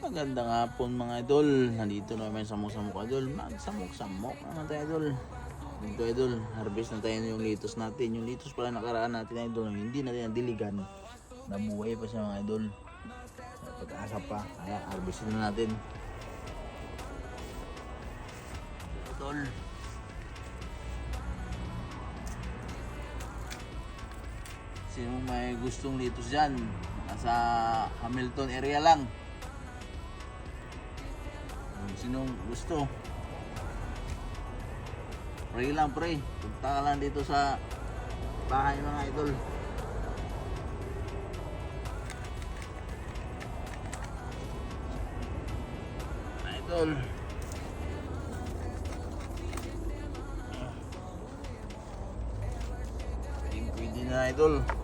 Magandang hapon mga idol. Nandito naman samok-samok idol. Magsamok-samok naman tayo idol. Dito idol, harvest na tayo yung litos natin. Yung litos pala nakaraan natin idol, hindi natin nadiligan. Nabuhay pa siya mga idol. Pag-asa pa, kaya harvest na natin. Idol. Sino may gustong litos dyan? Nasa Hamilton area lang. Sinong gusto? Pray lang, pray. Punta ka lang dito sa bahay mga idol. Idol. Pwede na idol.